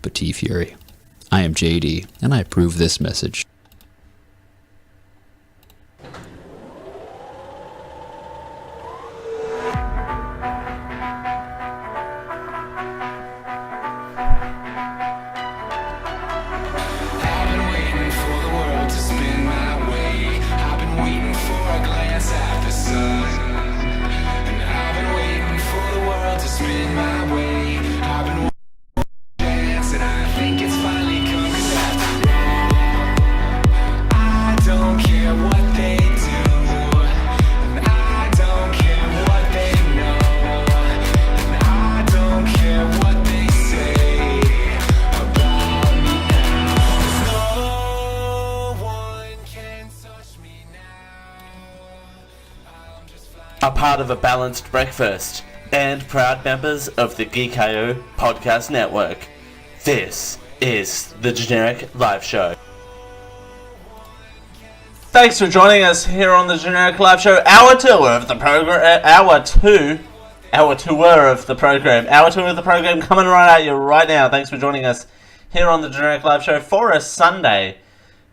Petit Fury. I am JD, and I approve this message. A part of a balanced breakfast and proud members of the Geek.io podcast network. This is the Generic Live Show. Thanks for joining us here on the Generic Live Show, hour two of the program. Hour two of the program coming right at you right now. Thanks for joining us here on the Generic Live Show for a Sunday.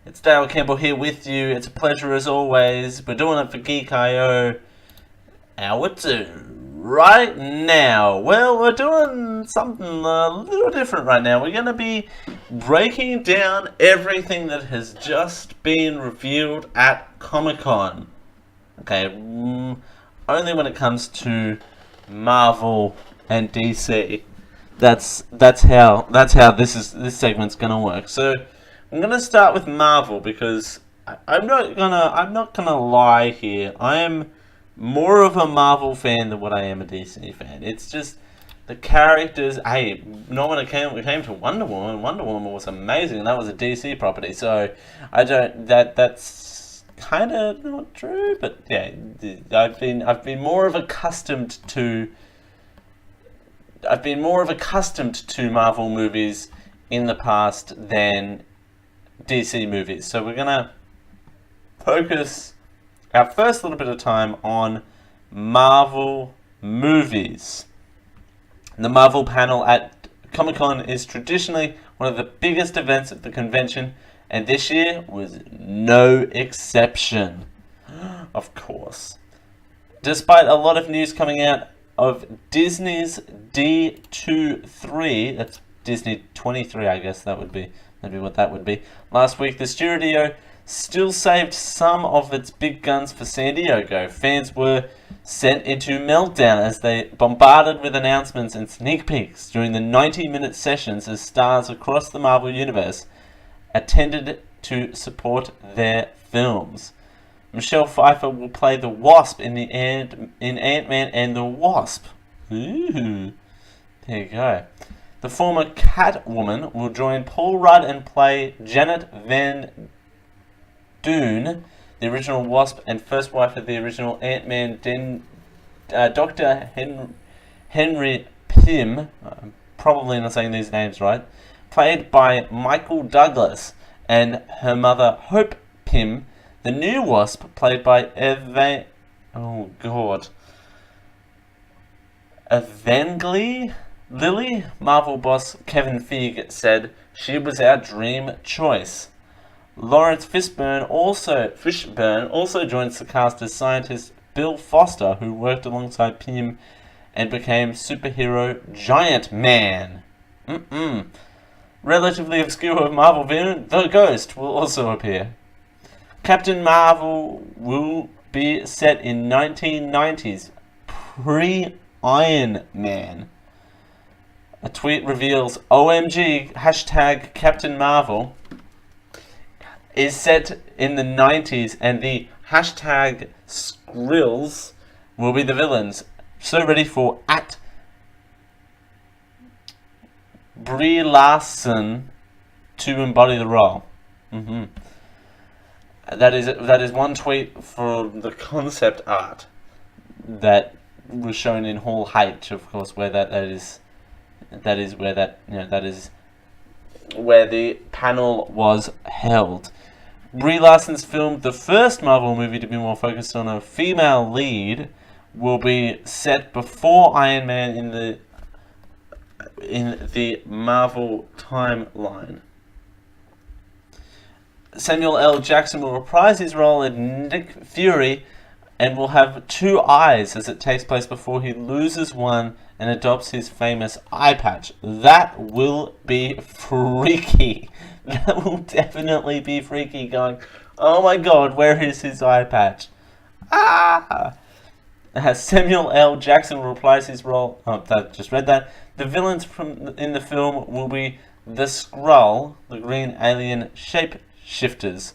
It's Dale Campbell here with you. It's a pleasure as always. We're doing it for Geek.io. Hour two. Right now, well, we're doing something a little different right now. We're going to be breaking down everything that has just been revealed at Comic-Con. Okay, only when it comes to Marvel and DC. That's how this segment's going to work. So, I'm going to start with Marvel because I'm not gonna lie here. I am more of a Marvel fan than what I am a DC fan. It's just the characters. Hey, not when it came to Wonder Woman. Wonder Woman was amazing, and that was a DC property. So that's kind of not true. But yeah, I've been more of accustomed to Marvel movies in the past than DC movies. So we're gonna focus our first little bit of time on Marvel movies. The Marvel panel at Comic-Con is traditionally one of the biggest events at the convention, and this year was no exception. Of course. Despite a lot of news coming out of Disney's D23, that's Disney 23, I guess that'd be what that would be. Last week, the studio still saved some of its big guns for San Diego. Fans were sent into meltdown as they bombarded with announcements and sneak peeks during the 90-minute sessions as stars across the Marvel Universe attended to support their films. Michelle Pfeiffer will play the Wasp in Ant-Man and the Wasp. Ooh, there you go. The former Catwoman will join Paul Rudd and play Janet Van Dyne, the original Wasp and first wife of the original Ant-Man, Dr. Henry Pym, I'm probably not saying these names right, played by Michael Douglas, and her mother Hope Pym, the new Wasp, played by Evangeline Lilly. Marvel boss Kevin Feige said she was our dream choice. Lawrence Fishburne also joins the cast as scientist Bill Foster, who worked alongside Pym and became superhero Giant Man. Relatively obscure Marvel villain, The Ghost, will also appear. Captain Marvel will be set in 1990s, pre-Iron Man. A tweet reveals OMG hashtag Captain Marvel is set in the 90s, and the hashtag Skrills will be the villains. So ready for at Brie Larson to embody the role. That is one tweet for the concept art that was shown in Hall H, of course, where that is where the panel was held. Brie Larson's film, the first Marvel movie to be more focused on a female lead, will be set before Iron Man in the Marvel timeline. Samuel L. Jackson will reprise his role in Nick Fury and will have two eyes as it takes place before he loses one and adopts his famous eye patch. That will be freaky. That will definitely be freaky, going, oh my god, where is his eye patch? Ah! Samuel L. Jackson will reprise his role. Oh, I just read that. The villains in the film will be the Skrull, the green alien shapeshifters,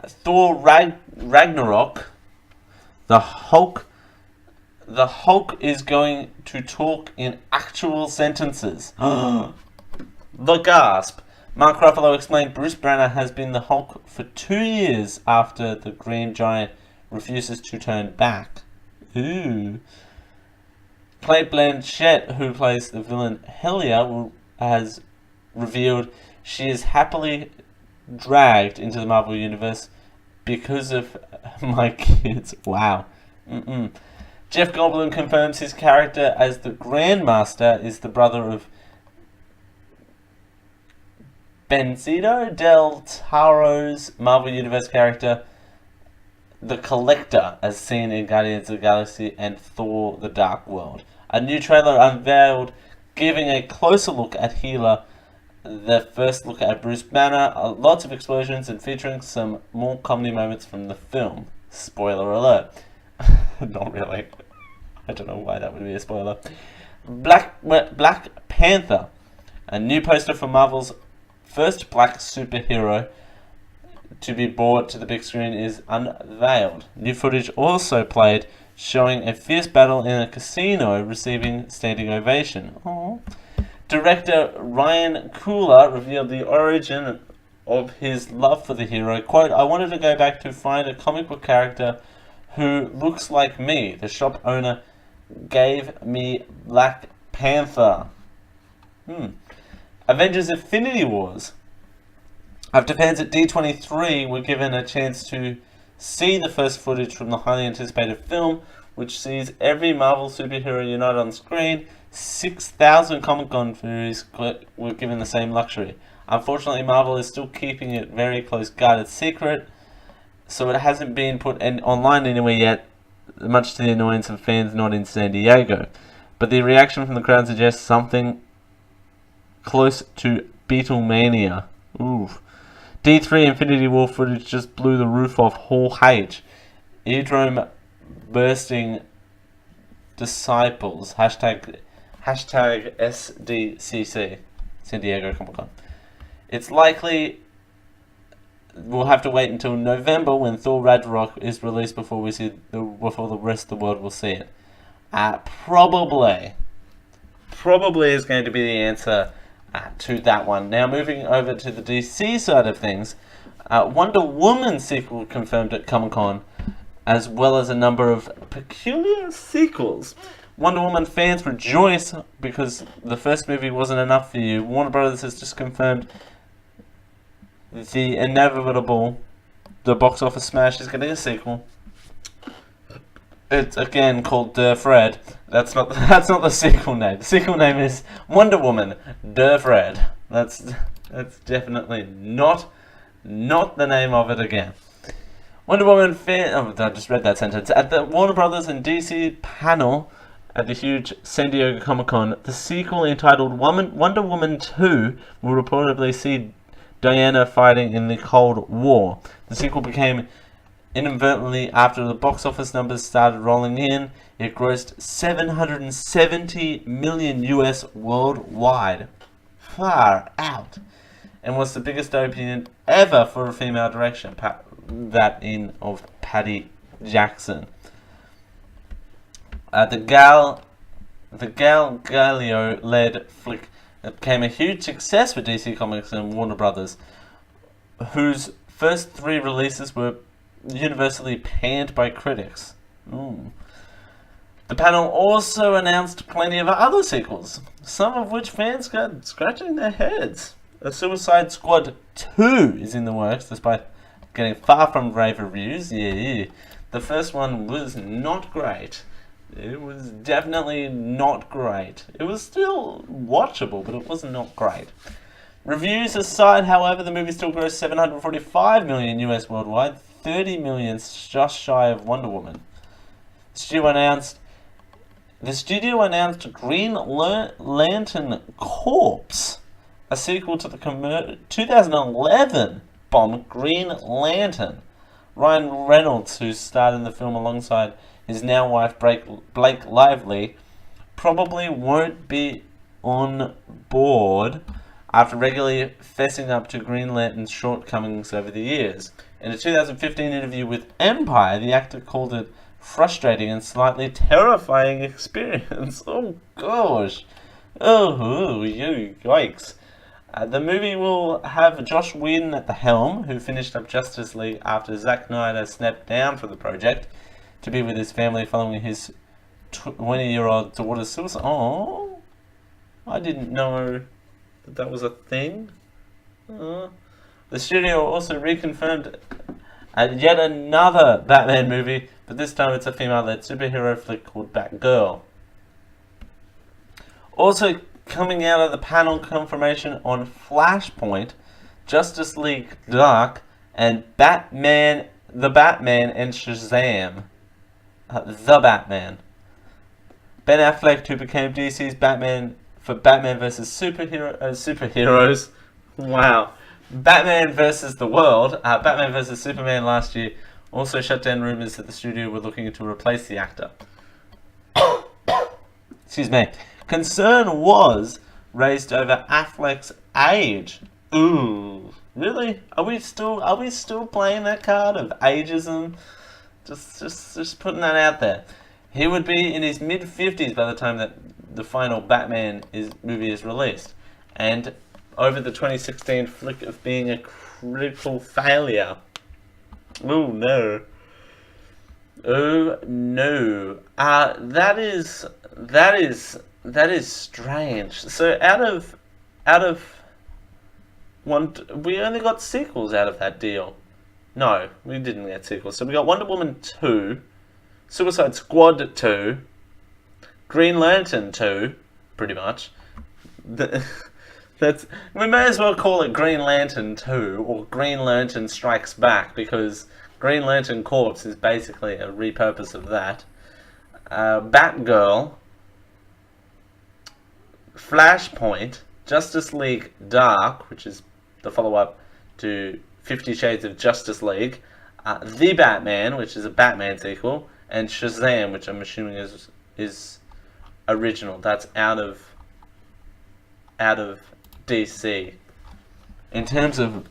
Thor Ragnarok, the Hulk. The Hulk is going to talk in actual sentences. The gasp. Mark Ruffalo explained Bruce Banner has been the Hulk for 2 years after the Green Giant refuses to turn back. Ooh. Cate Blanchett, who plays the villain Helia, has revealed she is happily dragged into the Marvel Universe because of my kids. Wow. Jeff Goldblum confirms his character as the Grandmaster is the brother of Benicio del Toro's Marvel Universe character, the Collector, as seen in Guardians of the Galaxy and Thor: The Dark World. A new trailer unveiled, giving a closer look at Hela, the first look at Bruce Banner, lots of explosions, and featuring some more comedy moments from the film. Spoiler alert. Not really. I don't know why that would be a spoiler. Black Panther. A new poster for Marvel's first black superhero to be brought to the big screen is unveiled. New footage also played showing a fierce battle in a casino receiving standing ovation. Aww. Director Ryan Coogler revealed the origin of his love for the hero. Quote, I wanted to go back to find a comic book character who looks like me. The shop owner gave me Black Panther. Avengers Infinity Wars. After fans at D23 were given a chance to see the first footage from the highly anticipated film, which sees every Marvel superhero unite on screen, 6,000 Comic-Con viewers were given the same luxury. Unfortunately, Marvel is still keeping it very close guarded secret, so it hasn't been put online anywhere yet, much to the annoyance of fans not in San Diego. But the reaction from the crowd suggests something close to Beatlemania. Ooh. D3 Infinity War footage just blew the roof off Hall H. Eardrum bursting disciples. Hashtag SDCC. San Diego Comic Con. It's likely we'll have to wait until November when Thor Ragnarok is released before before the rest of the world will see it. Probably is going to be the answer to that one. Now moving over to the DC side of things, Wonder Woman sequel confirmed at Comic-Con, as well as a number of peculiar sequels. Wonder Woman fans rejoice because the first movie wasn't enough for you. Warner Brothers has just confirmed the inevitable, the box office smash is getting a sequel. It's again called Fred. That's not the sequel name. The sequel name is Wonder Woman Fred. That's definitely not the name of it again. Wonder Woman I just read that sentence. At the Warner Brothers and DC panel at the huge San Diego Comic-Con, the sequel entitled Wonder Woman 2 will reportedly see Diana fighting in the Cold War. The sequel became inadvertently, after the box office numbers started rolling in, it grossed $770 million US worldwide. Far out. And was the biggest opening ever for a female direction, that in of Patty Jackson. The Gal Gadot-led flick became a huge success for DC Comics and Warner Brothers, whose first 3 releases were universally panned by critics. The panel also announced plenty of other sequels, some of which fans got scratching their heads. A Suicide Squad 2 is in the works, despite getting far from rave reviews. Yeah. The first one was not great. It was definitely not great. It was still watchable, but it was not great. Reviews aside, however, the movie still grossed 745 million US worldwide, 30 million just shy of Wonder Woman. The studio announced Green Lantern Corps, a sequel to the 2011 bomb Green Lantern. Ryan Reynolds, who starred in the film alongside his now wife Blake Lively, probably won't be on board after regularly fessing up to Green Lantern's shortcomings over the years. In a 2015 interview with Empire, the actor called it frustrating and slightly terrifying experience. Oh gosh. Oh, yikes. The movie will have Joss Whedon at the helm, who finished up Justice League after Zack Snyder stepped down from the project to be with his family following his 20-year-old daughter's suicide. Oh, I didn't know that was a thing. The studio also reconfirmed yet another Batman movie, but this time it's a female-led superhero flick called Batgirl. Also coming out of the panel confirmation on Flashpoint, Justice League Dark, and Batman, The Batman, and Shazam. The Batman. Ben Affleck, who became DC's Batman for Batman vs. Superheroes. Wow. Batman vs. the World, Batman vs. Superman last year, also shut down rumors that the studio were looking to replace the actor. Excuse me. Concern was raised over Affleck's age. Ooh, really? Are we still playing that card of ageism? Just putting that out there. He would be in his mid-50s by the time that the final Batman movie is released, and over the 2016 flick of being a critical failure. Oh no. Oh no. That is strange. So out of one, we only got sequels out of that deal. No, we didn't get sequels. So we got Wonder Woman 2, Suicide Squad 2, Green Lantern 2, pretty much. We may as well call it Green Lantern 2 or Green Lantern Strikes Back, because Green Lantern Corps is basically a repurpose of that. Batgirl, Flashpoint, Justice League Dark, which is the follow-up to 50 Shades of Justice League, The Batman, which is a Batman sequel, and Shazam, which I'm assuming is original. That's out of DC. In terms of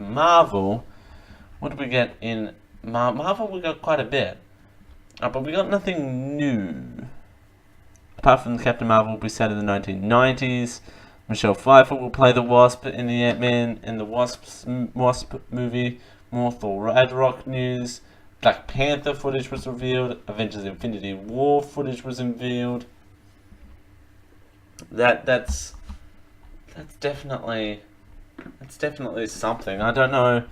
Marvel, what did we get in Marvel? We got quite a bit, but we got nothing new. Apart from Captain Marvel will be set in the 1990s. Michelle Pfeiffer will play the Wasp in the Ant-Man and the Wasp movie. More Thor Ragnarok news. Black Panther footage was revealed. Avengers Infinity War footage was revealed. That's definitely something. I don't know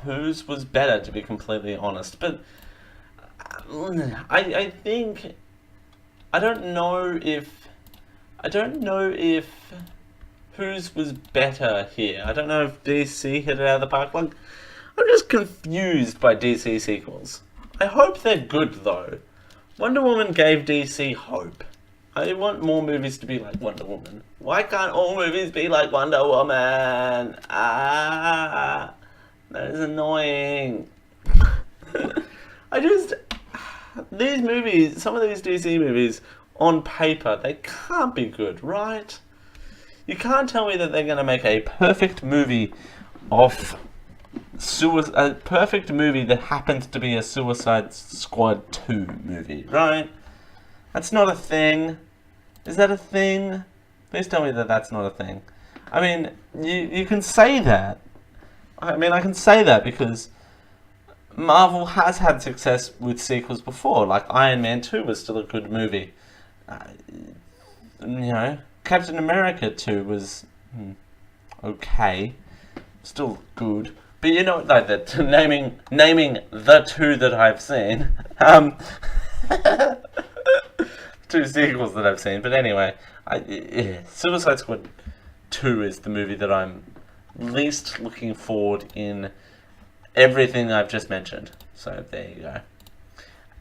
whose was better, to be completely honest. But I think I don't know if whose was better here. I don't know if DC hit it out of the park. Like, I'm just confused by DC sequels. I hope they're good though. Wonder Woman gave DC hope. I want more movies to be like Wonder Woman. Why can't all movies be like Wonder Woman? That is annoying. These movies, some of these DC movies, on paper, they can't be good, right? You can't tell me that they're going to make a perfect movie of a perfect movie that happens to be a Suicide Squad 2 movie, right? That's not a thing. Is that a thing? Please tell me that that's not a thing. I mean, you can say that. I mean, I can say that because Marvel has had success with sequels before. Like, Iron Man 2 was still a good movie. Captain America 2 was okay. Still good. But you know, like naming the two that I've seen, two sequels that I've seen. But anyway, Suicide Squad 2 is the movie that I'm least looking forward in everything I've just mentioned. So there you go.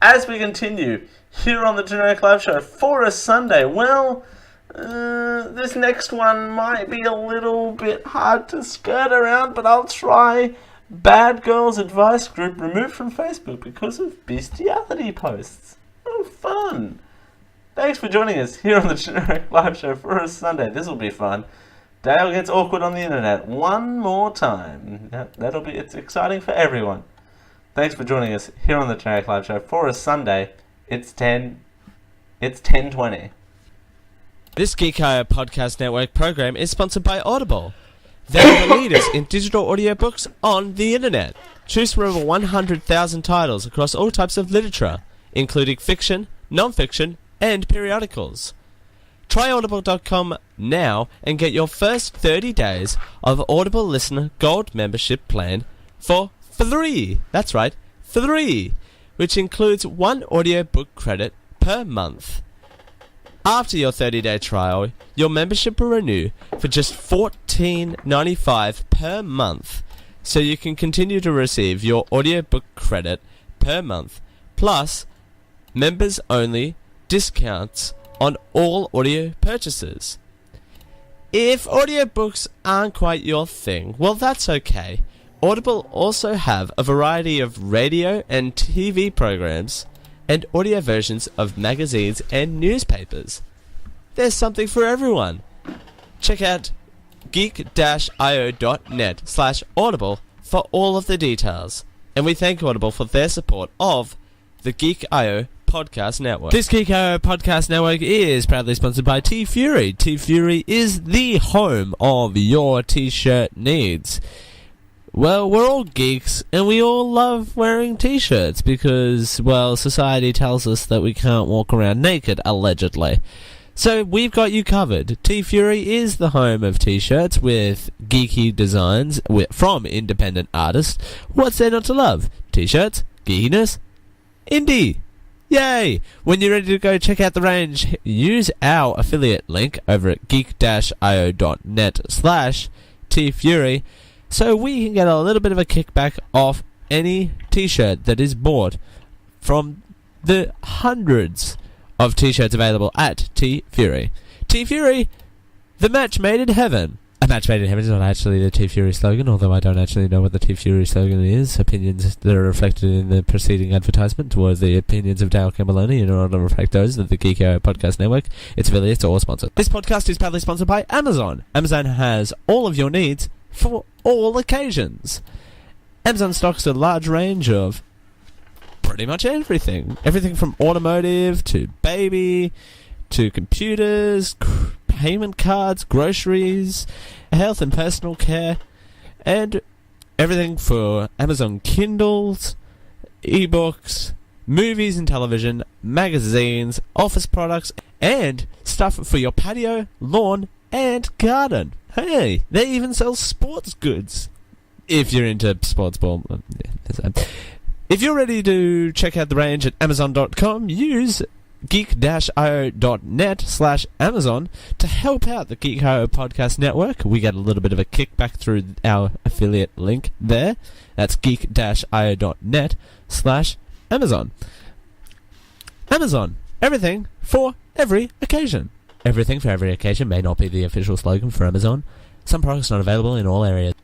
As we continue here on the Generic Live Show for a Sunday, well, this next one might be a little bit hard to skirt around, but I'll try. Bad Girls Advice Group removed from Facebook because of bestiality posts. Oh, fun. Thanks for joining us here on the Generic Live Show for a Sunday. This will be fun. Dale gets awkward on the internet one more time. It's exciting for everyone. Thanks for joining us here on the Generic Live Show for a Sunday. It's 10:20. This Geek.io Podcast Network program is sponsored by Audible. They're the leaders in digital audiobooks on the internet. Choose from over 100,000 titles across all types of literature, including fiction, non-fiction, and periodicals. Try audible.com now and get your first 30 days of Audible Listener Gold membership plan for free. That's right, free, which includes one audiobook credit per month. After your 30-day trial, your membership will renew for just $14.95 per month, so you can continue to receive your audiobook credit per month, plus members-only discounts on all audio purchases. If audiobooks aren't quite your thing, well, that's okay. Audible also have a variety of radio and TV programs and audio versions of magazines and newspapers. There's something for everyone. Check out geek-io.net/audible for all of the details. And we thank Audible for their support of the Geek.io Podcast Network. This Geek.io Podcast Network is proudly sponsored by T-Fury. T-Fury is the home of your t-shirt needs. Well, we're all geeks, and we all love wearing t-shirts because, well, society tells us that we can't walk around naked, allegedly. So we've got you covered. T-Fury is the home of t-shirts with geeky designs from independent artists. What's there not to love? T-shirts, geekiness, indie. Yay! When you're ready to go check out the range, use our affiliate link over at geek-io.net/T-Fury so we can get a little bit of a kickback off any t-shirt that is bought from the hundreds of t-shirts available at T-Fury. T-Fury, the match made in heaven. A match made in heaven is not actually the T-Fury slogan, although I don't actually know what the T-Fury slogan is. Opinions that are reflected in the preceding advertisement were the opinions of Dale Camboloni in order to reflect those of the Geek.io Podcast Network, its affiliates, or sponsors. This podcast is proudly sponsored by Amazon. Amazon has all of your needs for all occasions. Amazon stocks a large range of pretty much everything. Everything from automotive to baby to computers, payment cards, groceries, health and personal care, and everything for Amazon Kindles, ebooks, movies and television, magazines, office products, and stuff for your patio, lawn, and garden. Hey, they even sell sports goods. If you're into sports ball. If you're ready to check out the range at Amazon.com, use geek-io.net/Amazon to help out the Geek.io Podcast Network. We get a little bit of a kickback through our affiliate link there. That's geek-io.net/Amazon. Amazon. Everything for every occasion. Everything for every occasion may not be the official slogan for Amazon. Some products not available in all areas.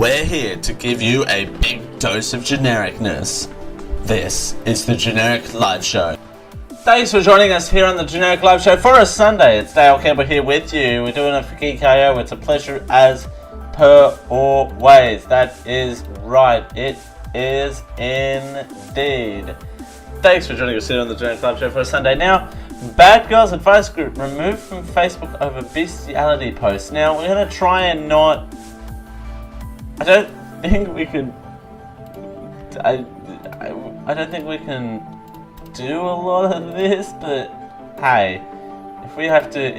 We're here to give you a big dose of genericness. This is the Generic Live Show. Thanks for joining us here on the Generic Live Show for a Sunday. It's Dale Campbell here with you. We're doing it for Geek.io. It's a pleasure as per always. That is right. It is indeed. Thanks for joining us here on the Generic Live Show for a Sunday. Now, Bad Girls Advice Group removed from Facebook over bestiality posts. Now, we're going to try and not... I don't think we can... I don't think we can do a lot of this, but hey, if we have to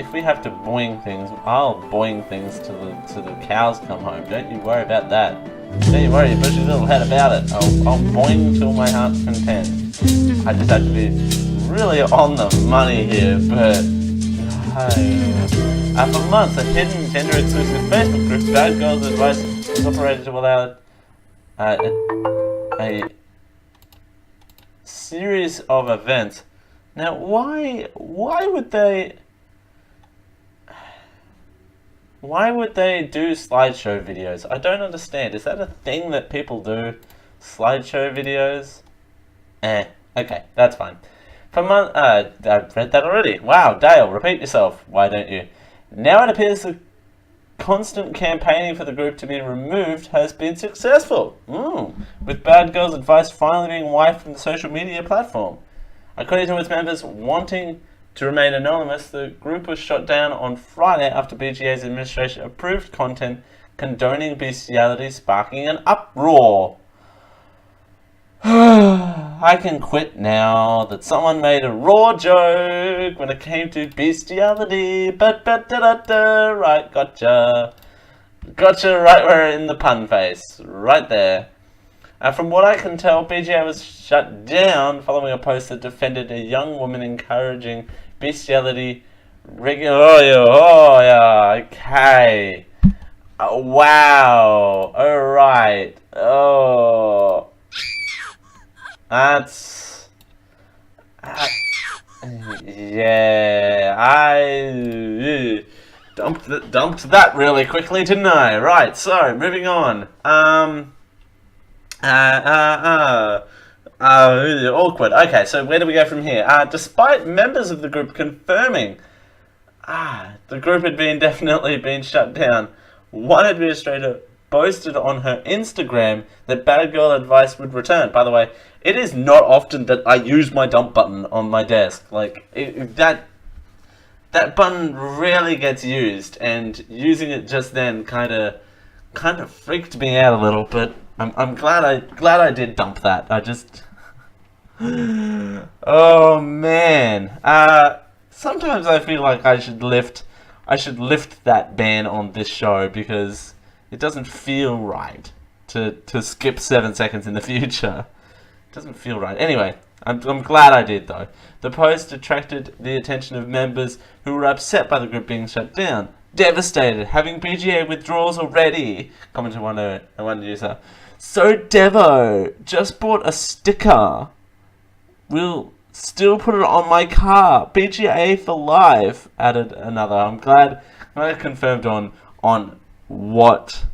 boing things, I'll boing things till the cows come home. Don't you worry about that. Don't you worry your bushy little head about it. I'll boing till my heart's content. I just have to be really on the money here, but hey. For months, a hidden gender-exclusive Facebook group, Bad Girls Advice, was operated to allow a series of events. Now, why would they do slideshow videos? I don't understand. Is that a thing that people do? Slideshow videos? Okay, that's fine. I've read that already. Wow, Dale, repeat yourself. Why don't you? Now it appears the constant campaigning for the group to be removed has been successful, with Bad Girls Advice finally being wiped from the social media platform. According to its members wanting to remain anonymous, the group was shut down on Friday after BGA's administration approved content condoning bestiality, sparking an uproar. I can quit now that someone made a raw joke when it came to bestiality. Right, gotcha. Gotcha right where in the pun face. Right there. From what I can tell, BGA was shut down following a post that defended a young woman encouraging bestiality Oh yeah, okay. Wow. Alright. Oh. That's... yeah, I dumped that really quickly, didn't I? Right, so, moving on. Awkward. Okay, so where do we go from here? Despite members of the group confirming the group had definitely been shut down, one administrator posted on her Instagram that Bad Girl Advice would return. By the way, it is not often that I use my dump button on my desk. Like, that button rarely gets used, and using it just then kind of freaked me out a little. But I'm glad I did dump that. I just oh man. Sometimes I feel like I should lift that ban on this show because it doesn't feel right to skip 7 seconds in the future. It doesn't feel right. Anyway, I'm glad I did though. The post attracted the attention of members who were upset by the group being shut down. Devastated, having BGA withdrawals already, commented one user. So Devo, just bought a sticker. Will still put it on my car. BGA for life, added another. I'm glad I confirmed on what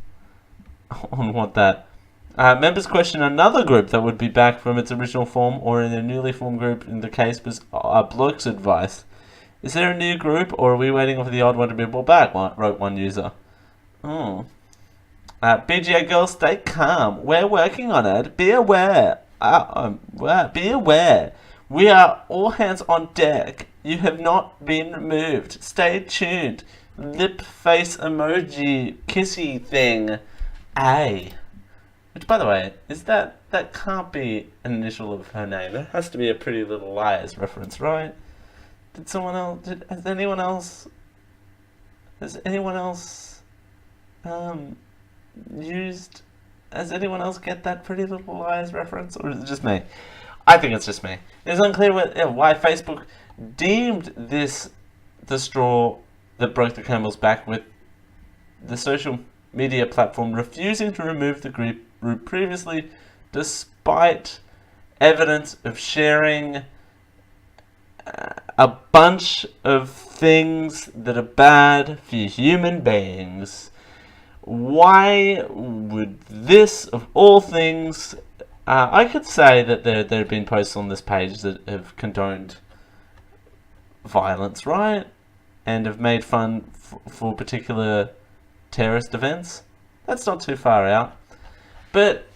that. Members question another group that would be back from its original form or in a newly formed group. In the case was Bloke's Advice. Is there a new group or are we waiting for the old one to be brought back? Wrote one user. BGA girls, stay calm. We're working on it. Be aware. Be aware. We are all hands on deck. You have not been removed. Stay tuned. Lip face emoji kissy thing. A. Which, by the way, is that can't be an initial of her name. That has to be a Pretty Little Liars reference, right? Has anyone else get that Pretty Little Liars reference, or is it just me? I think it's just me. It's unclear why Facebook deemed this the straw that broke the camel's back, with the social media platform refusing to remove the group previously, despite evidence of sharing a bunch of things that are bad for human beings. Why would this, of all things, I could say that there have been posts on this page that have condoned violence, right? And have made fun for particular terrorist events. That's not too far out. But,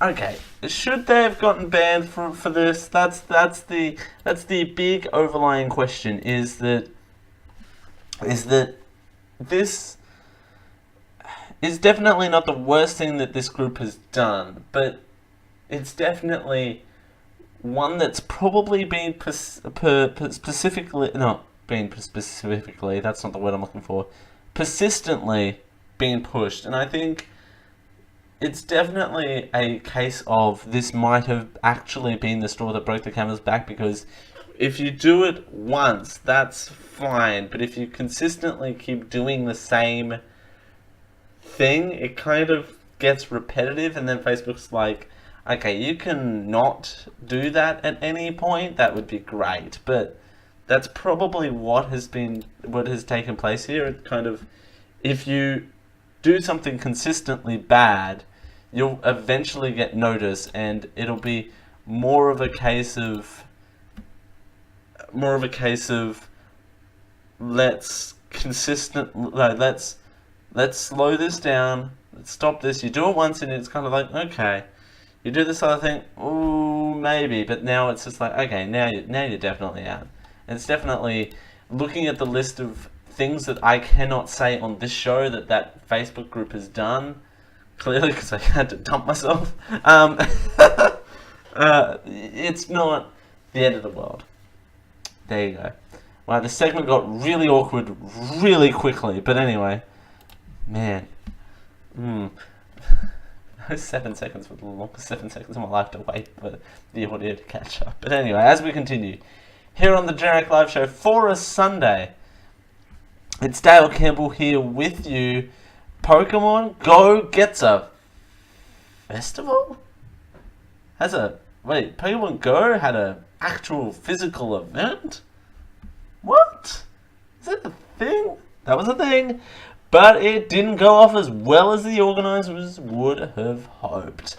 okay, should they have gotten banned for this? That's the big overlying question, is that this is definitely not the worst thing that this group has done, but it's definitely one that's probably been specifically, that's not the word I'm looking for, persistently being pushed. And I think it's definitely a case of this might have actually been the straw that broke the camel's back, because if you do it once, that's fine, but if you consistently keep doing the same thing, it kind of gets repetitive, and then Facebook's like, okay, you can not do that at any point, that would be great. But that's probably what has taken place here. It kind of, if you do something consistently bad, you'll eventually get noticed, and it'll be more of a case of let's slow this down, let's stop this. You do it once and it's kind of like, okay. You do this other thing, ooh, maybe, but now it's just like, okay, now you're definitely out. And it's definitely looking at the list of things that I cannot say on this show that Facebook group has done, clearly because I had to dump myself. It's not the end of the world. There you go. Wow, this segment got really awkward really quickly, but anyway, man. Those 7 seconds were the longest 7 seconds of my life to wait for the audio to catch up. But anyway, as we continue, here on the Generic Live Show for a Sunday, it's Dale Campbell here with you. Pokemon Go gets a festival? Pokemon Go had an actual physical event? What? Is that a thing? That was a thing. But it didn't go off as well as the organisers would have hoped.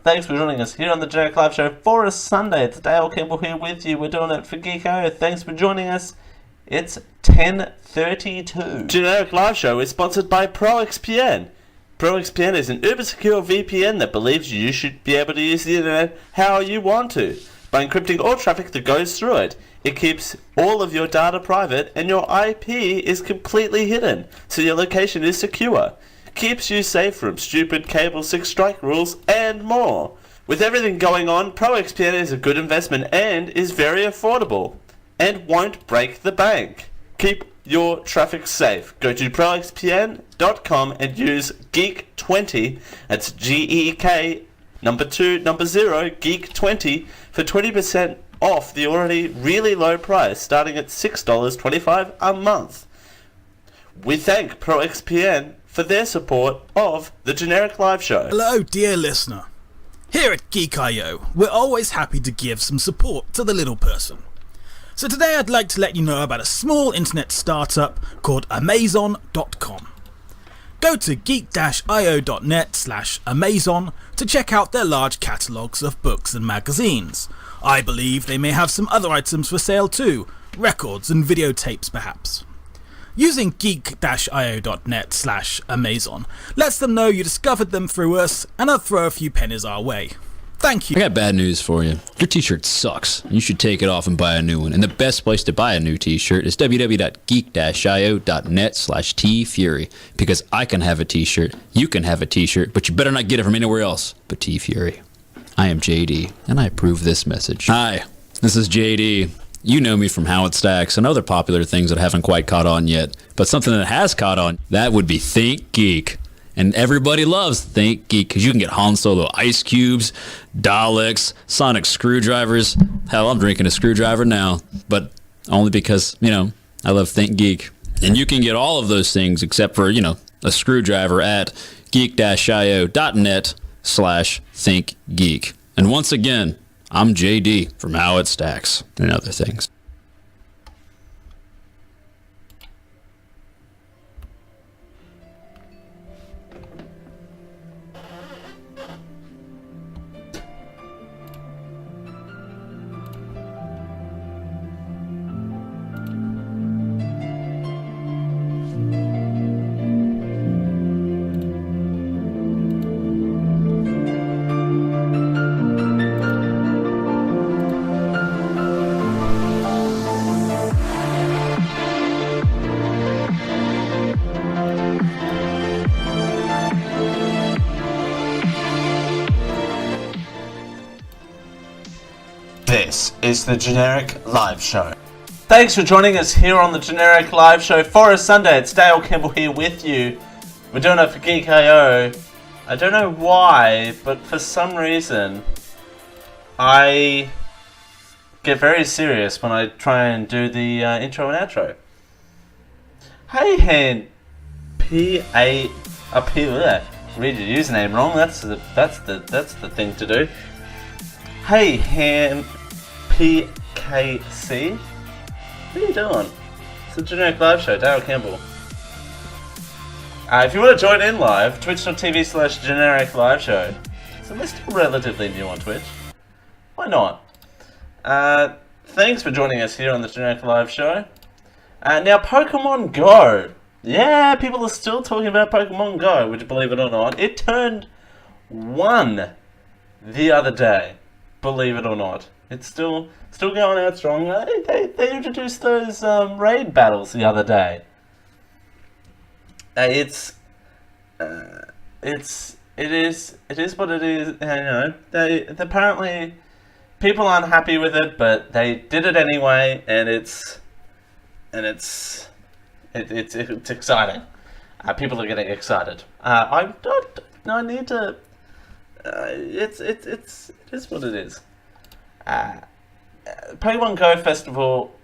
Thanks for joining us here on the Generic Live Show for a Sunday. It's Dale Campbell here with you. We're doing it for Geek.io. Thanks for joining us. It's 10:32. Generic Live Show is sponsored by ProXPN. ProXPN is an uber-secure VPN that believes you should be able to use the internet how you want to, by encrypting all traffic that goes through it. It keeps all of your data private, and your IP is completely hidden, so your location is secure. Keeps you safe from stupid cable 6 strike rules, and more. With everything going on, ProXPN is a good investment and is very affordable, and won't break the bank. Keep your traffic safe. Go to proxpn.com and use GEEK20, that's GEEK, number 0, GEEK20, for 20% off the already really low price, starting at $6.25 a month. We thank ProXPN for their support of the Generic Live Show. Hello, dear listener. Here at Geek.io, we're always happy to give some support to the little person. So today I'd like to let you know about a small internet startup called Amazon.com. Go to geek-io.net/Amazon to check out their large catalogues of books and magazines. I believe they may have some other items for sale too, records and videotapes perhaps. Using geek-io.net/Amazon lets them know you discovered them through us, and I'll throw a few pennies our way. Thank you. I got bad news for you. Your t-shirt sucks. You should take it off and buy a new one. And the best place to buy a new t-shirt is www.geek-io.net/TFury. Because I can have a t-shirt, you can have a t-shirt, but you better not get it from anywhere else but T-Fury. I am JD, and I approve this message. Hi, this is JD. You know me from How It Stacks and other popular things that haven't quite caught on yet. But something that has caught on, that would be Think Geek. And everybody loves Think Geek because you can get Han Solo ice cubes, Daleks, sonic screwdrivers. Hell, I'm drinking a screwdriver now, but only because, I love Think Geek. And you can get all of those things except for, a screwdriver at geek-io.net/thinkgeek. And once again, I'm JD from How It Stacks and other things. is the Generic Live Show. Thanks for joining us here on the Generic Live Show for a Sunday. It's Dale Campbell here with you. We're doing it for Geek.io. I don't know why, but for some reason, I get very serious when I try and do the intro and outro. Hey, hand P-A... read your username wrong. That's the thing to do. Hey, Han PKC. What are you doing? It's the Generic Live Show, Dale Campbell. If you want to join in live, twitch.tv/Generic Live Show. So we're still relatively new on Twitch. Why not? Thanks for joining us here on the Generic Live Show. Now, Pokemon Go. Yeah, people are still talking about Pokemon Go, would you believe it or not. It turned 1 the other day, believe it or not. It's still going out strong. They introduced those raid battles the other day. It is what it is. You know, apparently people aren't happy with it, but they did it anyway, and it's exciting. People are getting excited. It is what it is. Pokemon Go Festival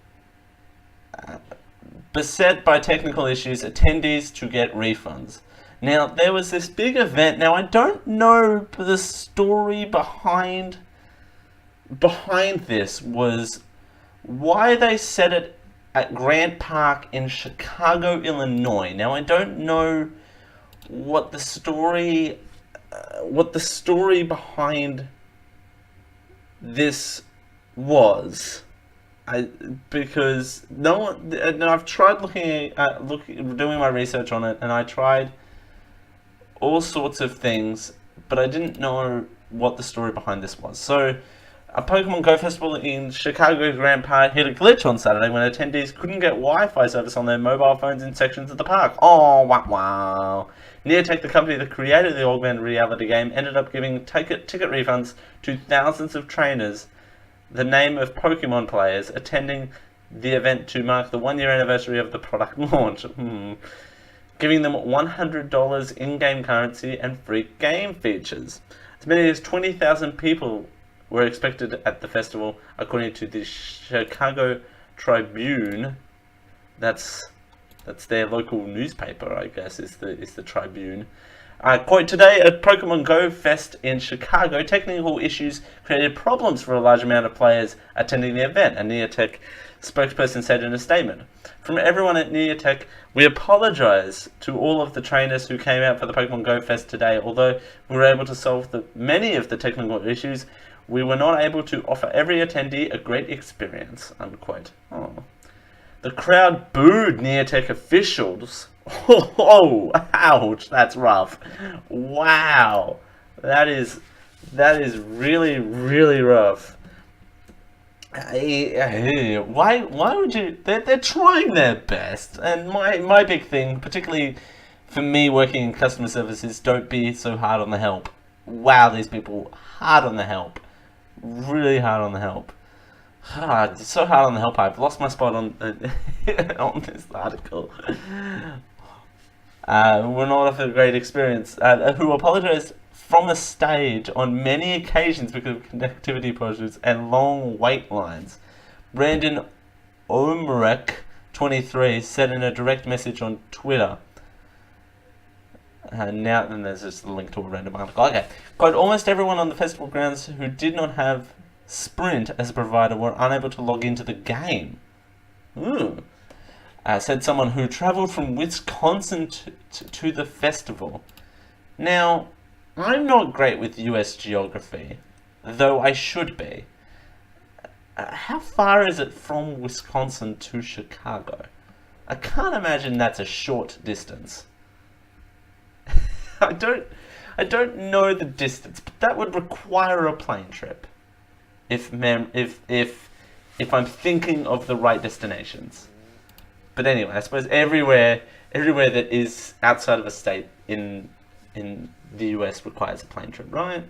beset by technical issues, attendees to get refunds. Now, there was this big event. Now, I don't know the story behind this was why they set it at Grant Park in Chicago, Illinois. Now, I don't know what the story behind this was. Because no one. I've tried doing my research on it, and I tried all sorts of things, but I didn't know what the story behind this was. So, a Pokemon Go Festival in Chicago's Grand Park hit a glitch on Saturday when attendees couldn't get Wi-Fi service on their mobile phones in sections of the park. Oh, wow. Neotech, the company that created the augmented reality game, ended up giving ticket refunds to thousands of trainers, the name of Pokemon players, attending the event to mark the 1-year anniversary of the product launch. Giving them $100 in-game currency and free game features. As many as 20,000 people were expected at the festival, according to the Chicago Tribune. That's their local newspaper, I guess, is the Tribune. Quote, today at Pokemon Go Fest in Chicago, technical issues created problems for a large amount of players attending the event, a Neotech spokesperson said in a statement. From everyone at Neotech, we apologize to all of the trainers who came out for the Pokemon Go Fest today. Although we were able to solve many of the technical issues, we were not able to offer every attendee a great experience, unquote. Oh. The crowd booed Neotech officials. Oh, ouch, that's rough. Wow. That is really, really rough. Why would you... They're trying their best. And my big thing, particularly for me working in customer service, is don't be so hard on the help. Wow, these people, hard on the help. Really hard on the help. So hard on the help, I've lost my spot on on this article. We're not off a great experience. Who apologized from the stage on many occasions because of connectivity problems and long wait lines. Brandon Omerek, 23, said in a direct message on Twitter. Now then, there's just a link to a random article. Okay. Quote, almost everyone on the festival grounds who did not have Sprint as a provider were unable to log into the game. Said someone who travelled from Wisconsin to the festival. Now, I'm not great with US geography, though I should be. How far is it from Wisconsin to Chicago? I can't imagine that's a short distance. I don't know the distance, but that would require a plane trip. If I'm thinking of the right destinations. But anyway, I suppose everywhere that is outside of a state in the US requires a plane trip, right?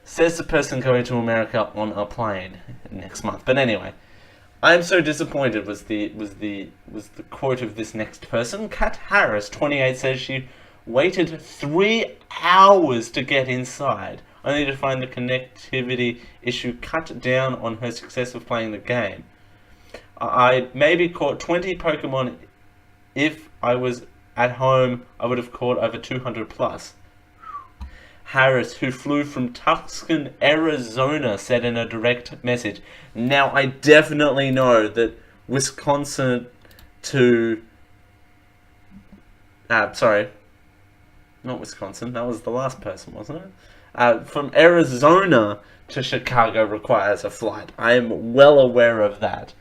Says the person going to America on a plane next month. But anyway, I'm so disappointed was the quote of this next person. Kat Harris, 28, says she waited 3 hours to get inside, only to find the connectivity issue cut down on her success of playing the game. I maybe caught 20 Pokemon. If I was at home, I would have caught over 200 plus. Harris, who flew from Tucson, Arizona, said in a direct message. Now, I definitely know that Wisconsin to... sorry. Not Wisconsin. That was the last person, wasn't it? From Arizona to Chicago requires a flight. I am well aware of that.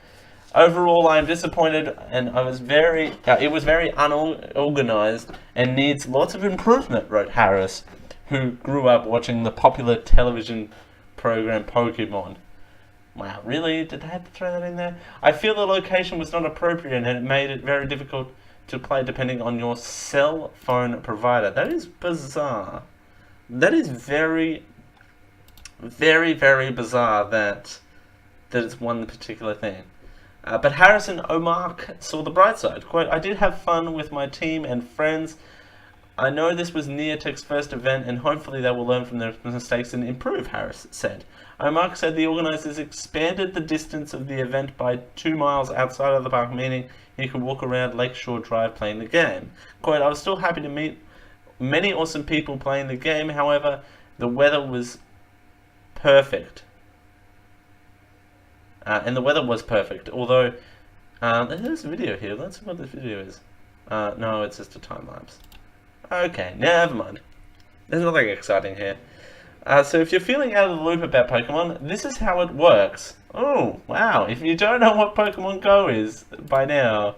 Overall, I am disappointed, and it was very unorganized and needs lots of improvement, wrote Harris, who grew up watching the popular television program Pokemon. Wow, really? Did they have to throw that in there? I feel the location was not appropriate and it made it very difficult to play depending on your cell phone provider. That is bizarre. That is very, very, very bizarre that it's one particular thing. But Harrison Omark saw the bright side. Quote, I did have fun with my team and friends. I know this was Neotech's first event, and hopefully they will learn from their mistakes and improve, Harris said. Omark said the organisers expanded the distance of the event by 2 miles outside of the park, meaning he could walk around Lakeshore Drive playing the game. Quote, I was still happy to meet many awesome people playing the game, however, the weather was perfect. And the weather was perfect, although, there's a video here, let's see what this video is. No, it's just a time lapse. Okay, never mind. There's nothing exciting here. So if you're feeling out of the loop about Pokemon, this is how it works. Oh, wow. If you don't know what Pokemon Go is by now...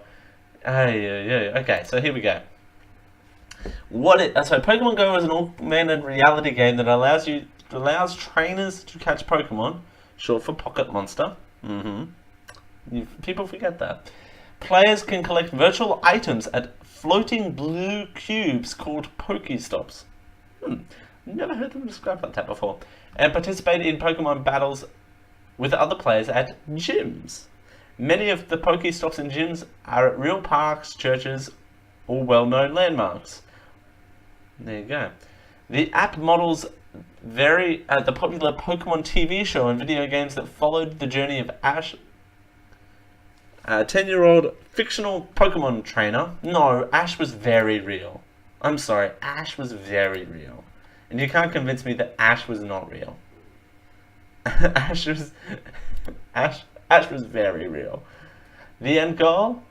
Okay, so here we go. So Pokemon Go is an augmented reality game that allows trainers to catch Pokemon, short for Pocket Monster. People forget that. Players can collect virtual items at floating blue cubes called Pokestops. Never heard them described like that before. And participate in Pokemon battles with other players at gyms. Many of the Pokestops and gyms are at real parks, churches, or well-known landmarks. There you go. The app models the popular Pokemon TV show and video games that followed the journey of Ash, a 10-year-old fictional Pokemon trainer. No, Ash was very real. I'm sorry, Ash was very real. And you can't convince me that Ash was not real. Ash was very real. The end goal?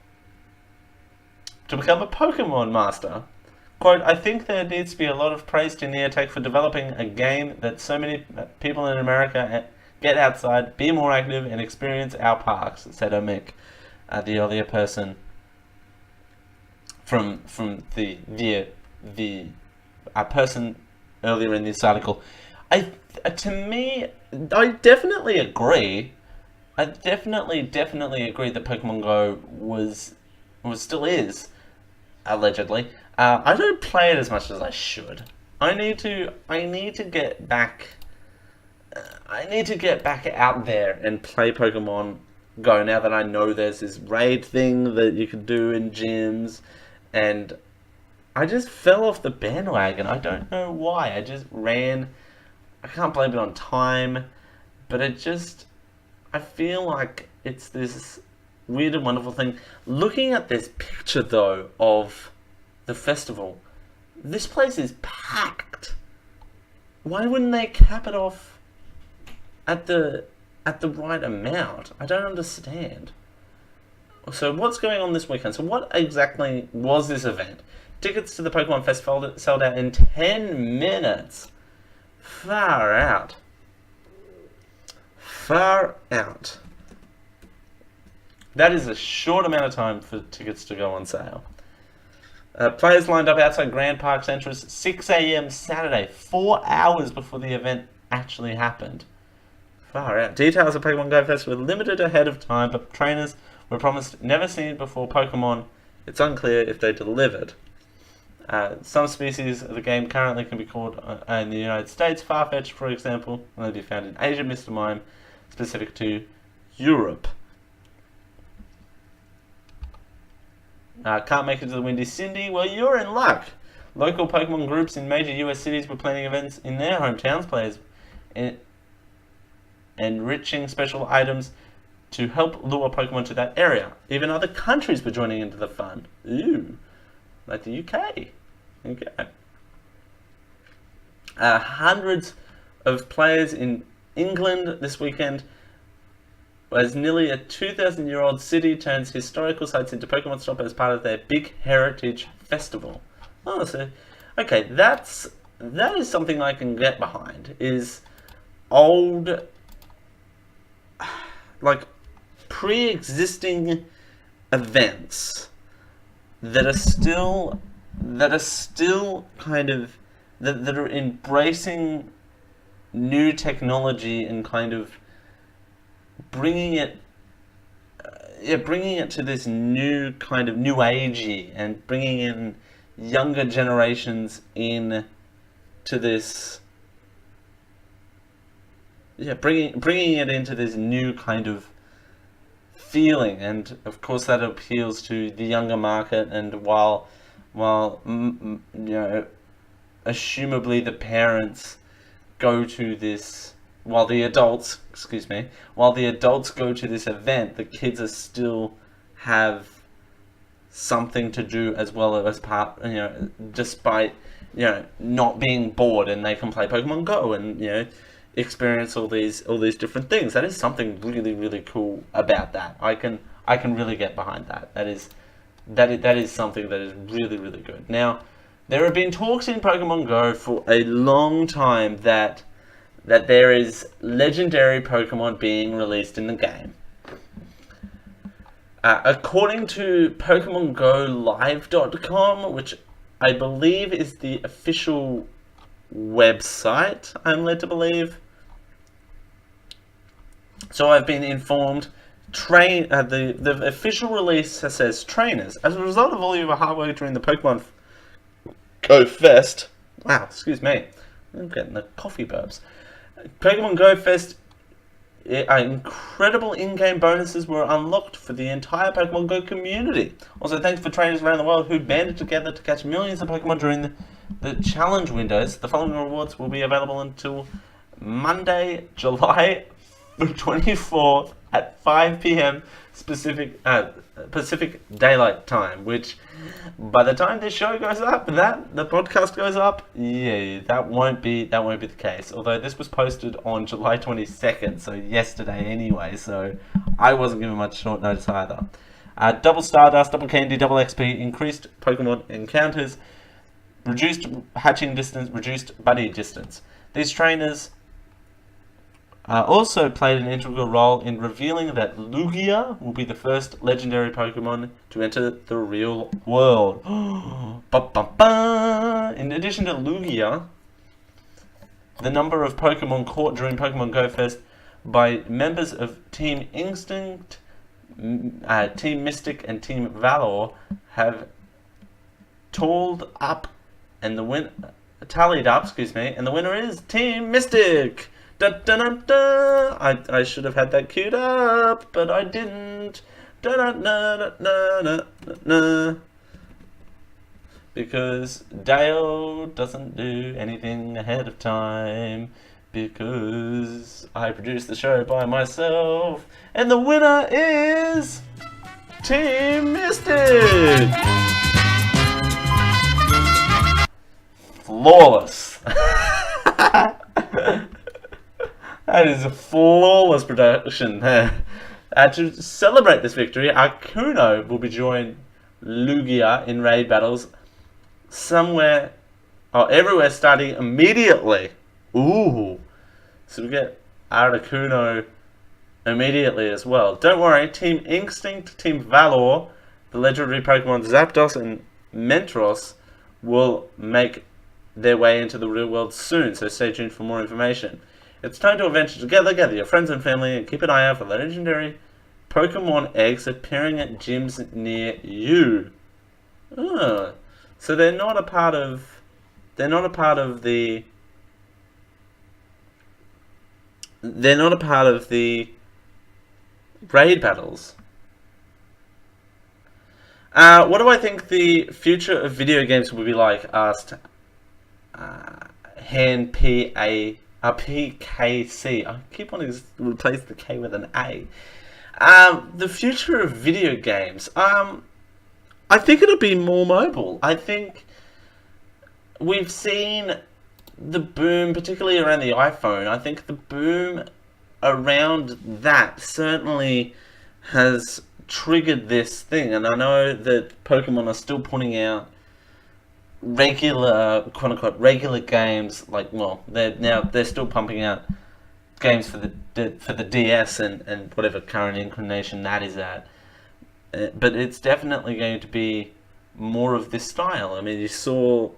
To become a Pokemon master. Quote, I think there needs to be a lot of praise to Neotech for developing a game that so many people in America get outside, be more active, and experience our parks, said Omick, the earlier person from the person earlier in this article. To me, I definitely agree. I definitely agree that Pokemon Go was still is, allegedly. I don't play it as much as I should. I need to get back. I need to get back out there and play Pokemon Go now that I know there's this raid thing that you can do in gyms, and I just fell off the bandwagon. I don't know why. I just ran. I can't blame it on time, but I feel like it's this weird and wonderful thing. Looking at this picture though of the festival, this place is packed. Why wouldn't they cap it off at the right amount? I don't understand. So what's going on this weekend? So what exactly was this event? Tickets to the Pokemon Fest sold out in 10 minutes. Far out. Far out. That is a short amount of time for tickets to go on sale. Players lined up outside Grand Park's entrance 6 a.m. Saturday, 4 hours before the event actually happened. Far out. Details of Pokemon Go Fest were limited ahead of time, but trainers were promised never seen before Pokemon. It's unclear if they delivered. Some species of the game currently can be caught in the United States, Farfetch, for example, and they'll be found in Asia, Mr. Mime, specific to Europe. Can't make it to the Windy Cindy? Well, you're in luck. Local Pokemon groups in major US cities were planning events in their hometowns, players enriching special items to help lure Pokemon to that area. Even other countries were joining into the fun. Ooh, like the UK. Okay. Hundreds of players in England this weekend, as nearly a 2,000-year-old city turns historical sites into Pokemon Stop as part of their big heritage festival. Oh, so okay, that is something I can get behind. Is old, like, pre-existing events that are still kind of that are embracing new technology and kind of bringing it to this new kind of new agey, and bringing in younger generations in to this, bringing it into this new kind of feeling. And of course that appeals to the younger market. And while assumably the parents go to this, while the adults go to this event, the kids are still have something to do as well as part, despite, not being bored, and they can play Pokemon Go and, experience all these different things. That is something really, really cool about that. I can really get behind that. That is something that is really, really good. Now, there have been talks in Pokemon Go for a long time that there is legendary Pokemon being released in the game. According to PokemonGoLive.com, which I believe is the official website, I'm led to believe. So I've been informed. The official release says trainers. As a result of all your hard work during the Pokemon Go Fest, wow, excuse me, I'm getting the coffee burps. Pokemon Go Fest, incredible in-game bonuses were unlocked for the entire Pokemon Go community. Also, thanks for trainers around the world who banded together to catch millions of Pokemon during the challenge windows. The following rewards will be available until Monday, July 24th at 5 p.m. Pacific Daylight Time, which by the time this show goes up, the podcast goes up, that won't be the case. Although this was posted on July 22nd, so yesterday anyway, so I wasn't given much short notice either. Double Stardust, Double Candy, Double XP, increased Pokemon encounters, reduced hatching distance, reduced buddy distance. These trainers also played an integral role in revealing that Lugia will be the first legendary Pokemon to enter the real world. In addition to Lugia, the number of Pokemon caught during Pokemon Go Fest by members of Team Instinct, Team Mystic, and Team Valor have tallied up, and the winner is Team Mystic. Da, da, da, da. I should have had that queued up, but I didn't. Da, da, da, da, da, da, da. Because Dale doesn't do anything ahead of time, because I produce the show by myself, and the winner is Team Mystic! Flawless. That is a flawless production there. To celebrate this victory, Arcuno will be joining Lugia in raid battles everywhere starting immediately. Ooh. So we get Articuno immediately as well. Don't worry, Team Instinct, Team Valor, the legendary Pokemon Zapdos and Mentros will make their way into the real world soon, so stay tuned for more information. It's time to adventure together, gather your friends and family, and keep an eye out for legendary Pokemon eggs appearing at gyms near you. So they're not a part of the raid battles. What do I think the future of video games will be like? Asked Han PKC. I keep wanting to replace the K with an A. The future of video games. I think it'll be more mobile. I think we've seen the boom, particularly around the iPhone. I think the boom around that certainly has triggered this thing. And I know that Pokemon are still putting out regular, quote unquote, regular games. Like, well, they're still pumping out games for the DS and whatever current incarnation that is at. But it's definitely going to be more of this style. I mean, you saw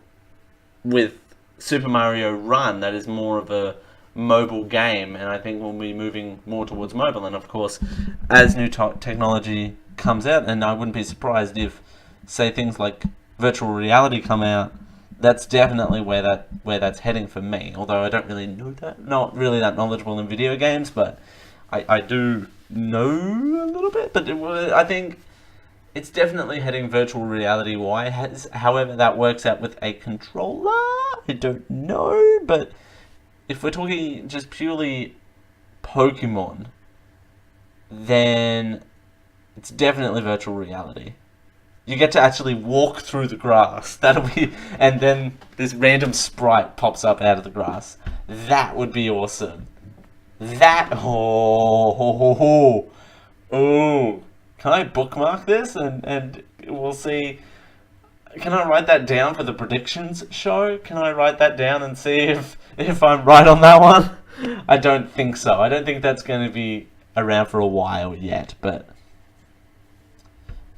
with Super Mario Run, that is more of a mobile game, and I think we'll be moving more towards mobile. And of course, as new technology comes out, and I wouldn't be surprised if, say, things like virtual reality come out, that's definitely where that's heading for me. Although I don't really know that, not really that knowledgeable in video games, but I do know a little bit. But I think it's definitely heading virtual reality. Why? However that works out with a controller, I don't know. But if we're talking just purely Pokemon, then it's definitely virtual reality. You get to actually walk through the grass. And then this random sprite pops up out of the grass. That would be awesome. Oh. Can I bookmark this and we'll see? Can I write that down for the predictions show? Can I write that down and see if I'm right on that one? I don't think so. I don't think that's going to be around for a while yet, but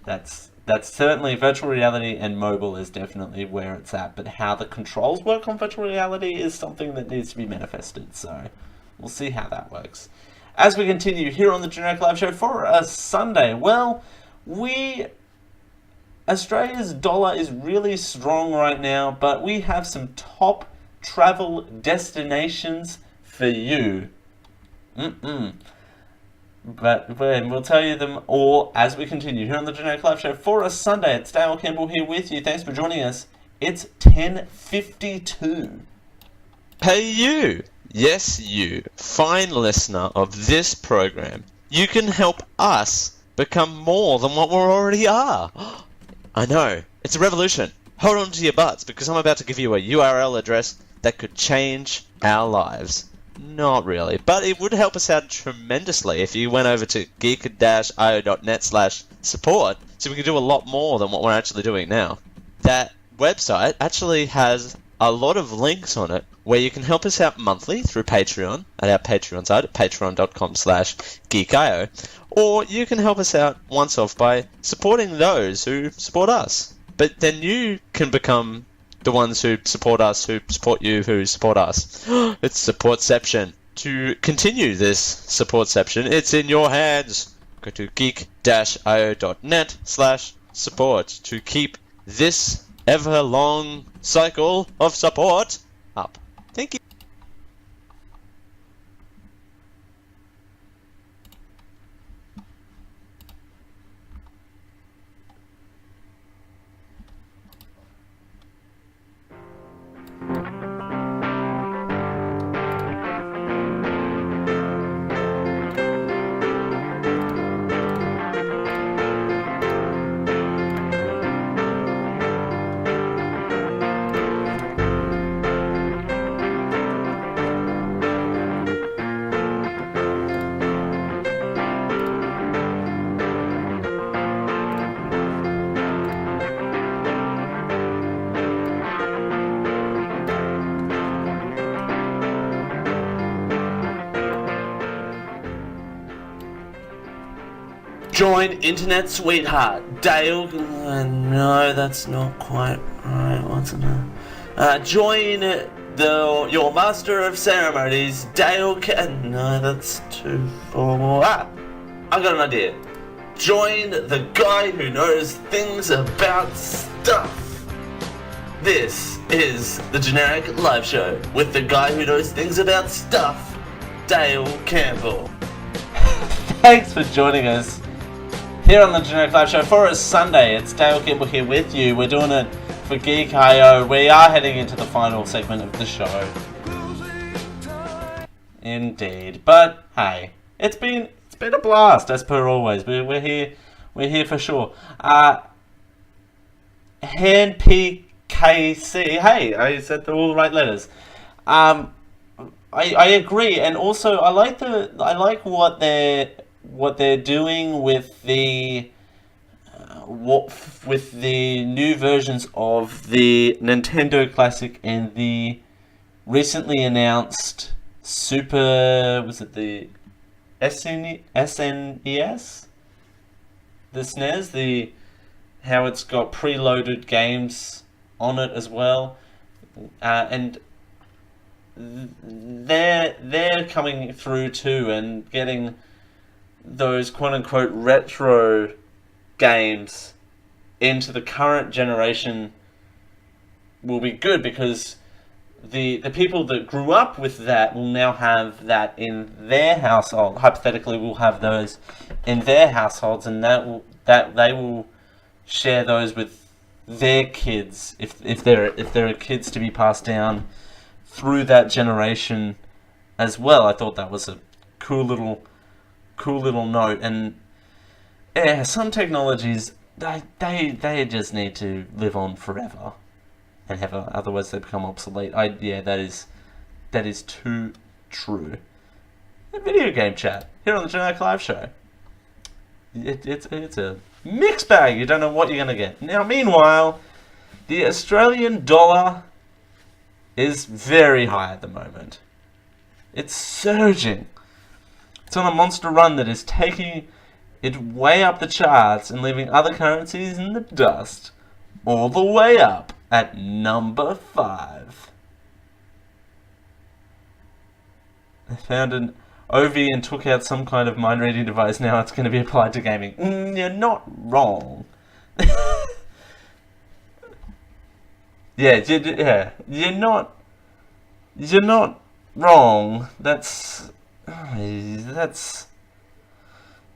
that's certainly virtual reality, and mobile is definitely where it's at. But how the controls work on virtual reality is something that needs to be manifested, so we'll see how that works. As we continue here on the Generic Live Show for a Sunday, well, Australia's dollar is really strong right now, but we have some top travel destinations for you. But we'll tell you them all as we continue here on the Generic Live Show for a Sunday. It's Dale Campbell here with you. Thanks for joining us. It's 10:52. Hey you! Yes, you, fine listener of this program. You can help us become more than what we already are. I know, it's a revolution. Hold on to your butts, because I'm about to give you a URL address that could change our lives. Not really, but it would help us out tremendously if you went over to geek-io.net/support, so we can do a lot more than what we're actually doing now. That website actually has a lot of links on it where you can help us out monthly through Patreon at our Patreon site at patreon.com/geekio, or you can help us out once off by supporting those who support us. But then you can become the ones who support us, who support you, who support us. It's Supportception. To continue this Supportception, it's in your hands. Go to geek-io.net/support to keep this ever-long cycle of support up. Thank you. Join Internet Sweetheart Dale. No, that's not quite right. What's it? Join your Master of Ceremonies, Dale. No, that's too formal. I got an idea. Join the guy who knows things about stuff, This is the Generic Live Show with the guy who knows things about stuff, Dale Campbell. Thanks for joining us here on the Generic Live Show for a Sunday. It's Dale Campbell here with you. We're doing it for Geek.io. We are heading into the final segment of the show. Indeed. But hey, it's been a blast as per always. We're here for sure. Hand PKC. Hey, I said all the right letters. I agree, and also I like what they're doing with the new versions of the Nintendo Classic and the recently announced was it the SNES? The SNES, how it's got preloaded games on it as well, and they're coming through too and getting those quote-unquote retro games into the current generation will be good, because the people that grew up with that will now have that in their household. Hypothetically, will have those in their households, and that they will share those with their kids if there are kids to be passed down through that generation as well. I thought that was a cool little note. And yeah, some technologies they just need to live on forever and otherwise they become obsolete. That is too true. A video game chat here on the Generic Live Show. It's a mixed bag. You don't know what you're gonna get. Now, meanwhile, the Australian dollar is very high at the moment. It's surging. It's on a monster run that is taking it way up the charts and leaving other currencies in the dust, all the way up at number 5. I found an OV and took out some kind of mind-reading device. Now it's going to be applied to gaming. You're not wrong. You're not wrong. That's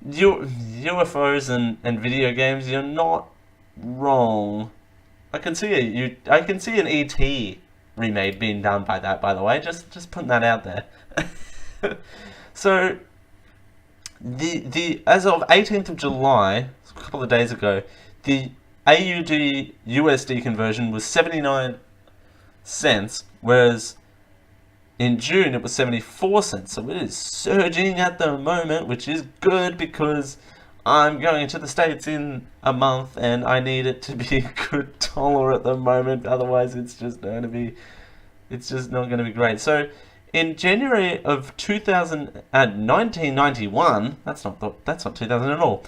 UFOs and video games. You're not wrong. I can see an ET remake being done by that. By the way, just putting that out there. So the as of 18th of July, a couple of days ago, the AUD USD conversion was 79 cents, whereas in June it was 74 cents. So it is surging at the moment, which is good because I'm going to the States in a month and I need it to be a good dollar at the moment. Otherwise, it's just not going to be great. So in January of 1991, that's not 2000 at all.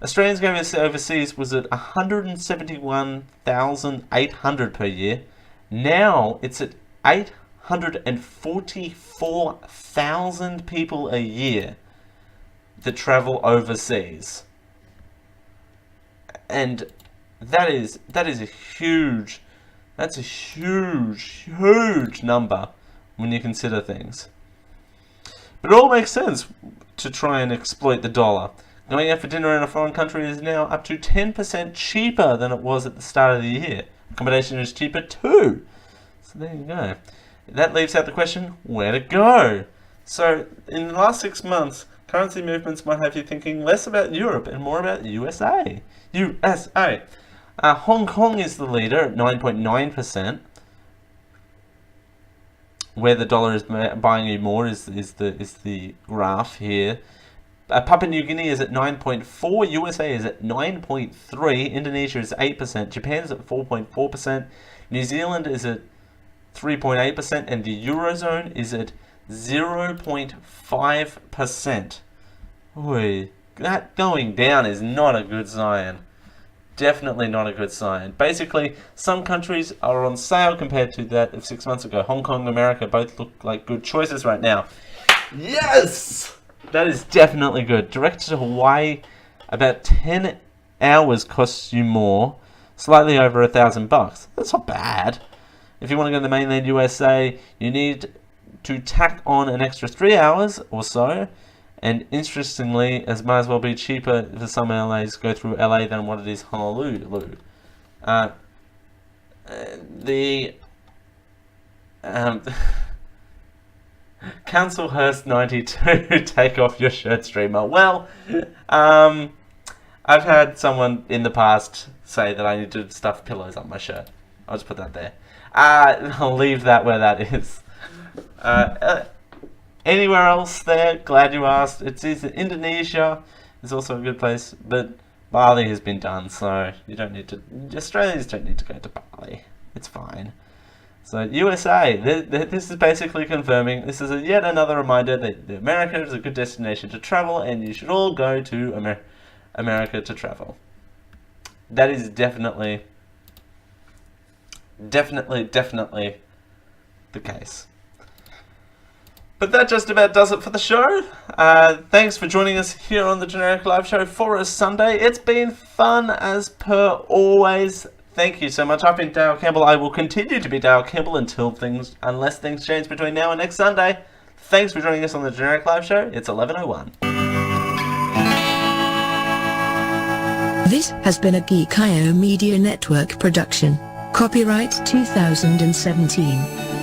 Australians going overseas was at 171,800 per year. Now it's at 844,000 people a year that travel overseas, and that's a huge number when you consider things. But it all makes sense to try and exploit the dollar. Going out for dinner in a foreign country is now up to 10% cheaper than it was at the start of the year. Accommodation is cheaper too. So there you go. That leaves out the question, where to go? So in the last 6 months, currency movements might have you thinking less about Europe and more about the USA. Hong Kong is the leader at 9.9%. Where the dollar is buying you more is the graph here. Papua New Guinea is at 9.4%, USA is at 9.3%, Indonesia is 8%, Japan is at 4.4%, New Zealand is at 3.8%, and the Eurozone is at 0.5%. Oi, that going down is not a good sign. Definitely not a good sign. Basically, some countries are on sale compared to that of 6 months ago. Hong Kong, America both look like good choices right now. Yes! That is definitely good. Direct to Hawaii, about 10 hours costs you more. slightly over $1,000. That's not bad. If you want to go to the mainland USA, you need to tack on an extra 3 hours or so. And interestingly, it might as well be cheaper for some LAs go through LA than what it is Honolulu. Councilhurst 92, take off your shirt, streamer. Well, I've had someone in the past say that I need to stuff pillows on my shirt. I'll just put that there. I'll leave that where that is. Anywhere else there? Glad you asked. It's Indonesia. It's also a good place, but Bali has been done, so you don't need to. Australians don't need to go to Bali. It's fine. So USA, this is basically confirming. This is yet another reminder that America is a good destination to travel, and you should all go to America to travel. That is definitely the case. But that just about does it for the show. Thanks for joining us here on the Generic Live Show for a Sunday. It's been fun as per always. Thank you so much. I've been Dale Campbell. I will continue to be Dale Campbell unless things change between now and next Sunday. Thanks for joining us on the Generic Live Show. It's 11:01. This has been a Geek.io Media Network production. Copyright 2017.